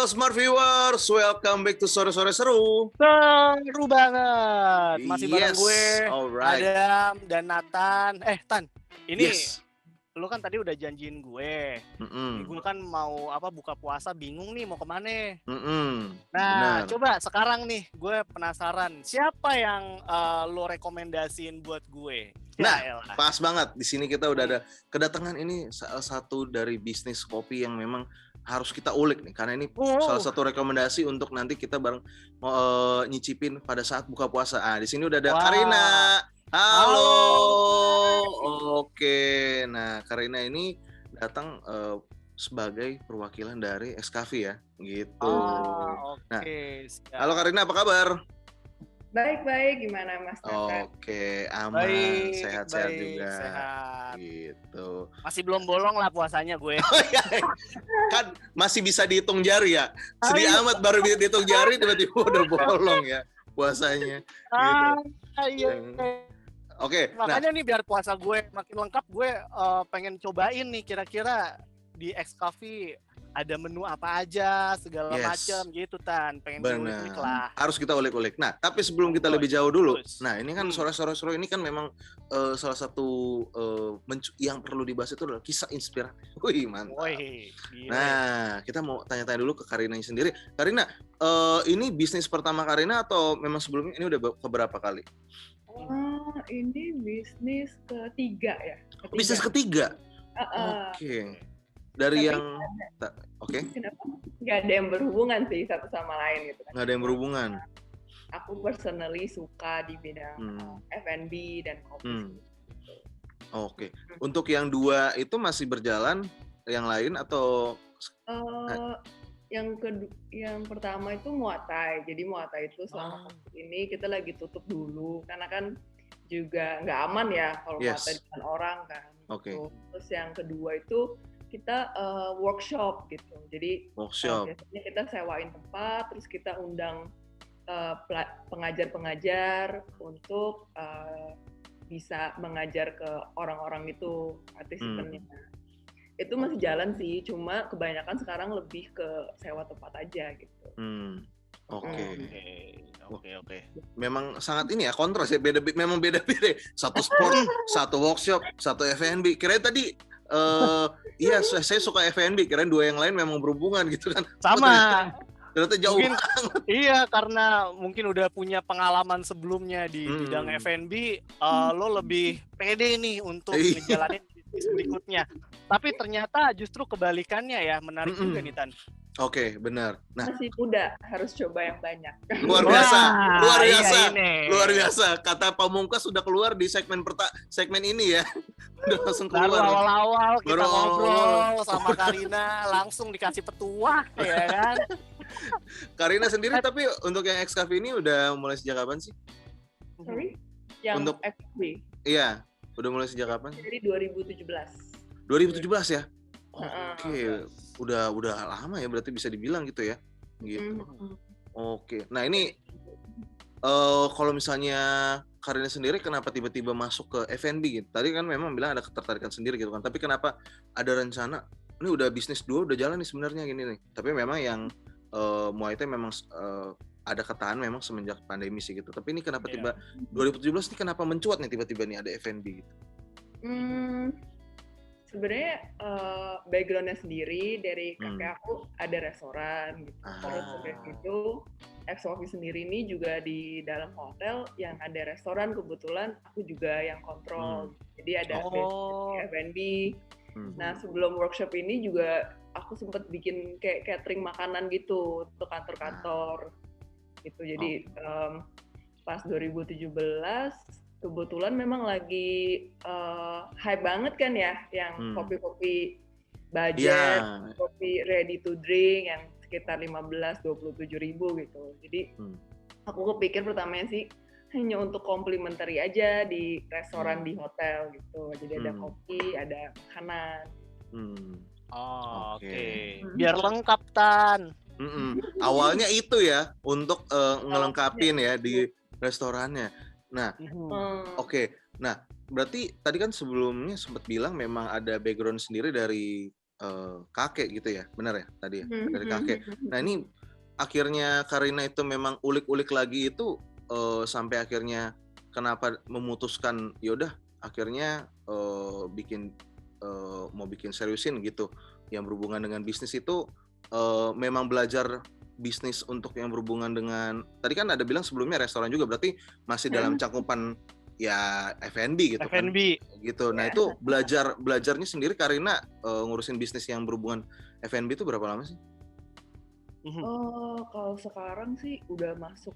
Halo Smart Viewers, welcome back to Sore-Sore Seru. Seru banget. Masih bareng gue, alright. Adam dan Nathan. Tan, ini Yes. lu kan tadi udah janjiin gue. Ini gue kan mau buka puasa, bingung nih mau kemana. Nah, Benar. coba sekarang nih gue penasaran, siapa yang lo rekomendasiin buat gue? Nah, pas banget. Di sini kita udah ada kedatangan ini salah satu dari bisnis kopi yang memang harus kita ulik nih, karena ini salah satu rekomendasi untuk nanti kita bareng nyicipin pada saat buka puasa. Di sini udah ada Karina. Halo. Oke. Nah, Karina ini datang sebagai perwakilan dari Excafi ya, gitu. Nah, halo Karina, apa kabar? Baik, gimana Mas Nathan? Oke, aman, sehat-sehat juga. Sehat. Gitu. Masih belum bolong lah puasanya gue. Kan masih bisa dihitung jari ya. Sedih amat baru dihitung jari tiba-tiba udah bolong ya puasanya. Gitu. Oke, makanya nih biar puasa gue makin lengkap, gue pengen cobain nih kira-kira di Excafi ada menu apa aja segala macam gitu, Tan. Pengen diulik lah. Harus kita ulik-ulik. Nah, tapi sebelum kita lebih jauh dulu. Nah, ini kan sore-sore ini kan memang salah satu yang perlu dibahas itu adalah kisah inspiratif. Wih, mantap. Nah, kita mau tanya-tanya dulu ke Karina sendiri. Karina, ini bisnis pertama Karina atau memang sebelumnya ini udah keberapa kali? Ini bisnis ketiga ya. Bisnis ketiga? Oke. Dari tapi yang kenapa nggak ada yang berhubungan sih satu sama lain gitu kan? Nggak ada yang berhubungan. Aku personally suka di bidang F&B dan kopi. Oke. Untuk yang dua itu masih berjalan, yang lain atau? Yang pertama itu Muay Thai. Jadi Muay Thai itu selama ini kita lagi tutup dulu karena kan juga nggak aman ya kalau Muay Thai dengan orang kan. Gitu. Terus yang kedua itu kita workshop gitu. Jadi biasanya kita sewain tempat, terus kita undang pengajar-pengajar untuk bisa mengajar ke orang-orang itu, partisipannya. Itu masih jalan sih, cuma kebanyakan sekarang lebih ke sewa tempat aja gitu. Oke. Memang sangat ini ya, kontras ya, memang beda-beda. Satu sport, satu workshop, satu F&B. Kirain tadi iya, saya suka F&B, kirain dua yang lain memang berhubungan gitu kan. Sama. Ternyata jauh mungkin, banget. Iya, karena mungkin udah punya pengalaman sebelumnya di bidang F&B, lo lebih pede nih untuk ngejalanin bisnis berikutnya. Tapi ternyata justru kebalikannya ya, menarik juga nih, Tan. Oke, benar. Nah, masih muda, harus coba yang banyak. Luar biasa. Kata Pamungkas sudah keluar di segmen ini ya. Udah langsung keluar. Baru awal-awal kita ngobrol sama Karina, langsung dikasih petuah ya kan. Karina sendiri tapi untuk yang Excafi ini udah mulai sejak kapan sih? Sorry? Yang untuk Excafi? Iya, udah mulai sejak kapan? Dari 2017. 2017 ya? Oke, udah lama ya berarti bisa dibilang gitu ya. Gitu. Oke. Nah, ini kalau misalnya Karina sendiri kenapa tiba-tiba masuk ke F&B gitu? Tadi kan memang bilang ada ketertarikan sendiri gitu kan. Tapi kenapa ada rencana ini udah bisnis dua udah jalan nih sebenarnya gini nih. Tapi memang yang Muay Thai memang ada ketahan memang semenjak pandemi sih gitu. Tapi ini kenapa 2017 ini kenapa mencuat nih tiba-tiba nih ada F&B gitu? Sebenarnya backgroundnya sendiri dari kakek aku ada restoran gitu. Terus dari itu Excafi sendiri ini juga di dalam hotel yang ada restoran, kebetulan aku juga yang kontrol. Jadi ada F&B. Nah, sebelum workshop ini juga aku sempat bikin kayak catering makanan gitu untuk kantor-kantor gitu. Jadi pas 2017 kebetulan memang lagi hype banget kan ya yang kopi-kopi budget, kopi ready to drink yang sekitar 15-27 ribu gitu. Jadi aku kepikir pertamanya sih hanya untuk complimentary aja di restoran di hotel gitu. Jadi ada kopi, ada makanan. Oke. Biar lengkap, Tan. Awalnya itu ya untuk ngelengkapin ya di restorannya. Nah, oke. Nah, berarti tadi kan sebelumnya sempat bilang memang ada background sendiri dari kakek gitu ya, benar ya tadi ya, dari kakek. Nah ini akhirnya Karina itu memang ulik-ulik lagi itu sampai akhirnya kenapa memutuskan yaudah akhirnya mau bikin seriusin gitu yang berhubungan dengan bisnis itu, memang belajar bisnis untuk yang berhubungan dengan tadi kan ada bilang sebelumnya restoran juga, berarti masih dalam cakupan ya F&B gitu F&B. kan gitu. Nah itu belajarnya sendiri Karina ngurusin bisnis yang berhubungan F&B itu berapa lama sih? Kalau sekarang sih udah masuk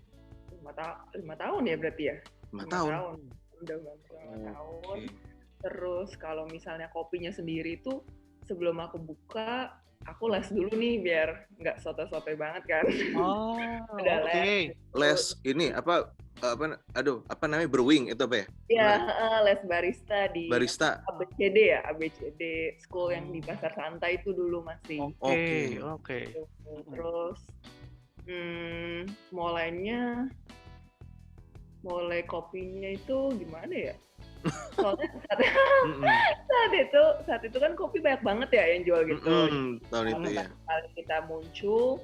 5 tahun ya berarti ya. 5 tahun. Udah masuk 5 tahun. Terus kalau misalnya kopinya sendiri itu sebelum aku buka, aku les dulu nih biar nggak soto-soto banget kan. Udah les ini apa namanya brewing itu apa ya? Iya, les barista di ABCD school yang di Pasar Santai itu dulu masih. Oke. Terus mulai kopinya itu gimana ya? Soalnya saat itu kan kopi banyak banget ya yang jual gitu. Tahun itu ya. Kali kita muncul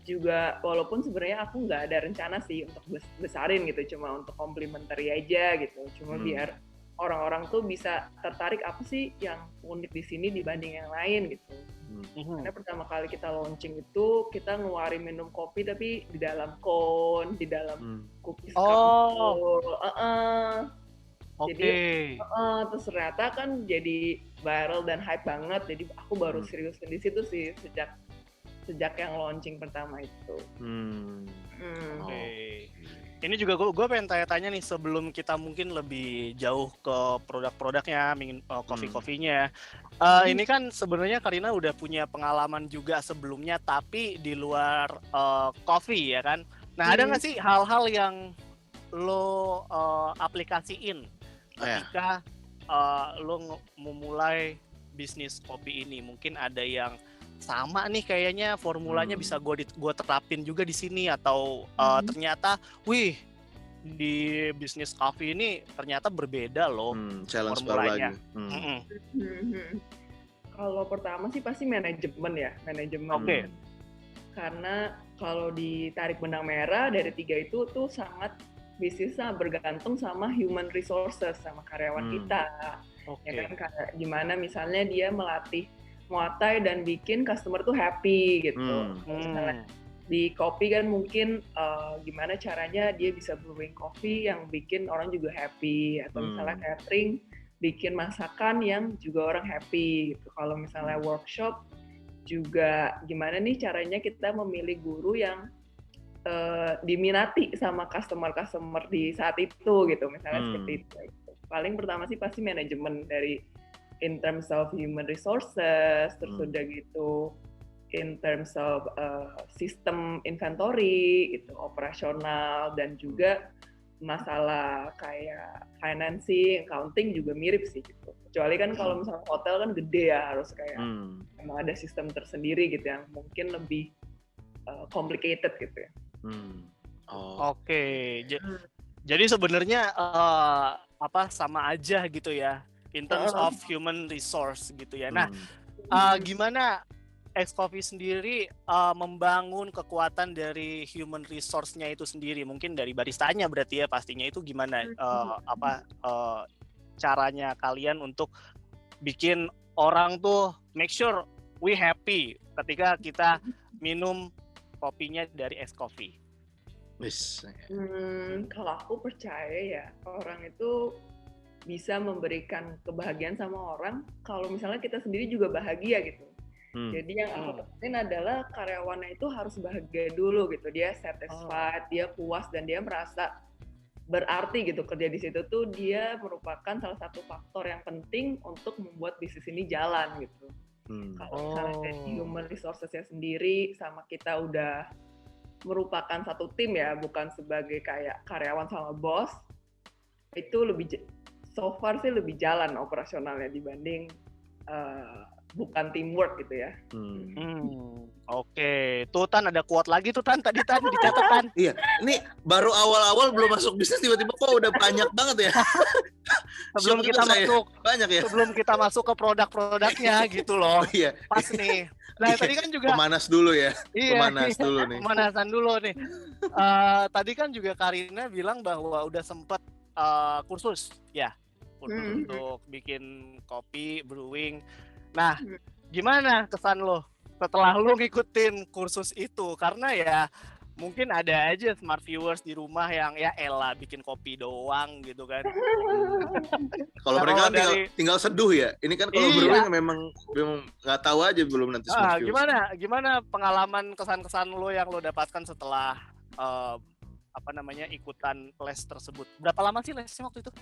juga, walaupun sebenarnya aku nggak ada rencana sih untuk besarin gitu, cuma untuk complementary aja gitu, cuma biar orang-orang tuh bisa tertarik apa sih yang unik di sini dibanding yang lain gitu. Karena pertama kali kita launching itu kita ngeluarin minum kopi tapi di dalam cone, di dalam cookies cup. Jadi terus ternyata kan jadi viral dan hype banget, jadi aku baru seriusin di situ sih sejak yang launching pertama itu. Ini juga gue pengen tanya-tanya nih sebelum kita mungkin lebih jauh ke produk-produknya, coffee-coffee-nya. Ini kan sebenarnya Karina udah punya pengalaman juga sebelumnya, tapi di luar coffee ya kan. Nah ada nggak sih hal-hal yang lo aplikasiin ketika lo memulai bisnis kopi ini? Mungkin ada yang sama nih kayaknya formulanya bisa gue terapin juga di sini, atau ternyata di bisnis kopi ini ternyata berbeda loh challenge formulanya. Kalau pertama sih pasti manajemen. Karena kalau ditarik benang merah dari 3 itu tuh bisnisnya bergantung sama human resources, sama karyawan kita. Ya kan, gimana misalnya dia melatih Muay dan bikin customer tuh happy gitu. Misalnya di kopi kan mungkin gimana caranya dia bisa brewing kopi yang bikin orang juga happy, atau misalnya catering bikin masakan yang juga orang happy gitu. Kalau misalnya workshop juga gimana nih caranya kita memilih guru yang diminati sama customer di saat itu gitu, misalnya seperti itu. Paling pertama sih pasti manajemen dari in terms of human resources, terus udah gitu in terms of sistem inventory gitu, operasional, dan juga masalah kayak financing, accounting juga mirip sih gitu. Kecuali kan kalau misalnya hotel kan gede ya, harus kayak emang ada sistem tersendiri gitu yang mungkin lebih complicated gitu ya. Jadi sebenarnya sama aja gitu ya in terms of human resource gitu ya. Nah, gimana X-Coffee sendiri membangun kekuatan dari human resource-nya itu sendiri? Mungkin dari baristanya berarti ya pastinya, itu gimana caranya kalian untuk bikin orang tuh make sure we happy ketika kita minum kopinya dari X-Coffee? Kalau aku percaya ya, orang itu bisa memberikan kebahagiaan sama orang kalau misalnya kita sendiri juga bahagia gitu. Jadi yang aku penting adalah karyawannya itu harus bahagia dulu gitu, dia satisfied, dia puas, dan dia merasa berarti gitu kerja di situ tuh dia merupakan salah satu faktor yang penting untuk membuat bisnis ini jalan gitu. Kalau misalnya dari human resources-nya sendiri sama kita udah merupakan satu tim ya, bukan sebagai kayak karyawan sama bos, itu so far sih lebih jalan operasionalnya dibanding bukan teamwork gitu ya. Oke. Tuh Tan, ada quote lagi tuh Tan, tadi Tan dicatat Tan. Iya, ini baru awal-awal belum masuk bisnis tiba-tiba kok udah banyak banget ya. sebelum kita masuk banyak ya. Sebelum kita masuk ke produk-produknya gitu loh. Oh, iya. Pas nih. Nah, tadi kan juga pemanas dulu ya. Dulu nih. Pemanasan dulu nih. Tadi kan juga Karina bilang bahwa udah sempet kursus ya. Untuk bikin kopi, brewing. Nah, gimana kesan lo setelah lo ngikutin kursus itu? Karena ya mungkin ada aja smart viewers di rumah yang ya elah bikin kopi doang gitu kan. Kalau mereka tinggal seduh ya. Ini kan kalau brewing memang nggak tahu aja belum nanti smart viewers. Gimana pengalaman kesan-kesan lo yang lo dapatkan setelah ikutan les tersebut? Berapa lama sih lesnya waktu itu?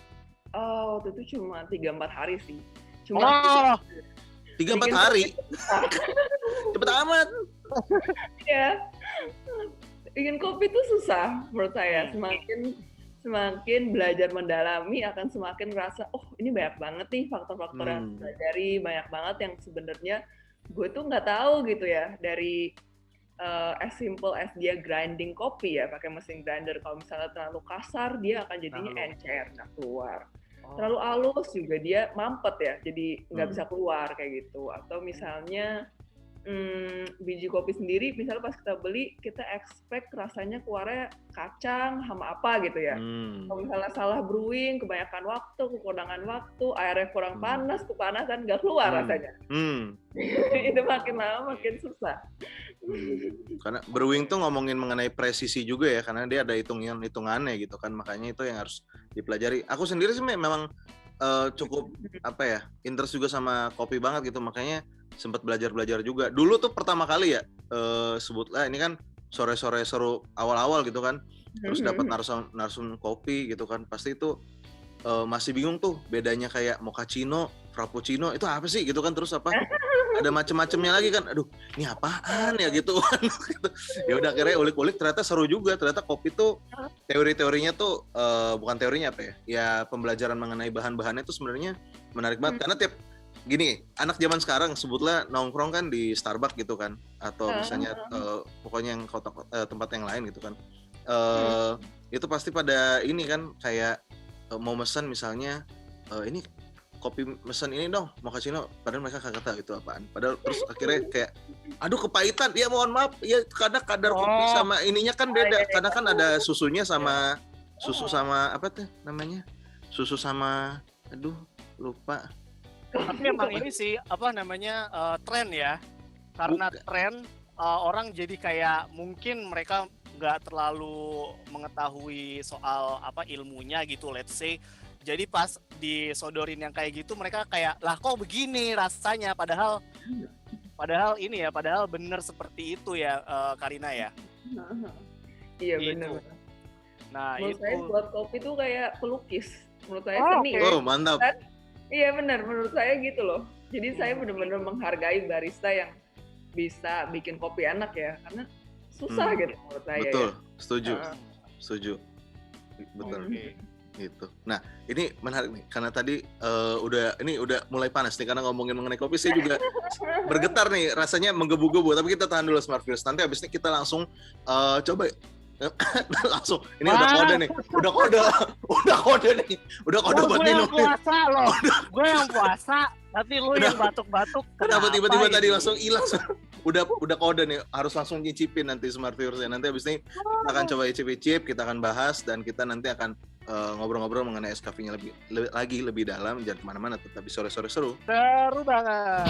Waktu itu cuma 3-4 hari sih. 3-4 hari? Cepet amat. Iya. Bikin kopi itu susah menurut saya. Semakin belajar mendalami akan semakin merasa, oh ini banyak banget nih faktor-faktor yang pelajari, banyak banget yang sebenarnya gue tuh nggak tahu gitu ya. Dari as simple as dia grinding kopi ya, pakai mesin grinder. Kalau misalnya terlalu kasar, dia akan jadinya encer, nggak keluar. Terlalu halus juga dia mampet ya, jadi nggak bisa keluar kayak gitu. Atau misalnya biji kopi sendiri, misalnya pas kita beli, kita expect rasanya keluarnya kacang sama apa gitu ya. Kalau misalnya salah brewing, kebanyakan waktu, kekurangan waktu, airnya kurang panas, kepanasan, nggak keluar rasanya. Itu makin lama makin susah. Karena brewing tuh ngomongin mengenai presisi juga ya, karena dia ada hitungannya gitu kan, makanya itu yang harus dipelajari. Aku sendiri sih memang cukup interest juga sama kopi banget gitu, makanya sempat belajar juga. Dulu tuh pertama kali ya sebutlah ini kan sore-sore seru awal-awal gitu kan, terus dapat narsum kopi gitu kan, pasti itu masih bingung tuh bedanya kayak mochaccino, frappuccino itu apa sih gitu kan, terus ada macem-macemnya lagi kan, aduh ini apaan ya gitu kan. Ya udah akhirnya ulik-ulik, ternyata seru juga, ternyata kopi tuh teori-teorinya tuh bukan teorinya ya pembelajaran mengenai bahan-bahannya tuh sebenarnya menarik banget. Karena tiap gini, anak zaman sekarang sebutlah nongkrong kan di Starbucks gitu kan, atau misalnya pokoknya yang tempat yang lain gitu kan, itu pasti pada ini kan kayak mau mesen misalnya ini kopi mesen ini dong, mochaccino, padahal mereka kagak tahu itu apaan. Padahal terus akhirnya kayak, aduh kepahitan, ya mohon maaf, ya kadar kopi sama ininya kan beda. Karena kan ada susunya sama susu sama apa tuh namanya? Susu sama, aduh lupa. Tapi emang ini sih tren ya. Karena tren orang jadi kayak mungkin mereka nggak terlalu mengetahui soal ilmunya gitu, let's say. Jadi pas disodorin yang kayak gitu, mereka kayak, lah kok begini rasanya, padahal bener seperti itu ya, Karina ya. Iya benar. Nah menurut itu. Saya buat kopi itu kayak pelukis. Menurut saya seni. Okay. Oh mantap. Iya benar, menurut saya gitu loh. Jadi saya benar-benar menghargai barista yang bisa bikin kopi enak ya, karena susah gitu menurut saya. Betul, ya. setuju. Betul. Gitu. Nah, ini menarik nih karena tadi udah mulai panas nih karena ngomongin mengenai kopi, saya juga bergetar nih, rasanya menggebu-gebu. Tapi kita tahan dulu Smart Viewers. Nanti abis ini kita langsung coba langsung. Ini udah kode nih buat minum. Gue yang puasa, tapi lu yang batuk-batuk. Kenapa tiba-tiba tadi langsung hilang? Udah kode nih, harus langsung nyicipin nanti Smart Viewers ya. Nanti abis ini kita akan coba icip-icip, kita akan bahas, dan kita nanti akan ngobrol-ngobrol mengenai SKV-nya lebih dalam. Jangan kemana-mana, tetap di sore-sore seru. Seru banget.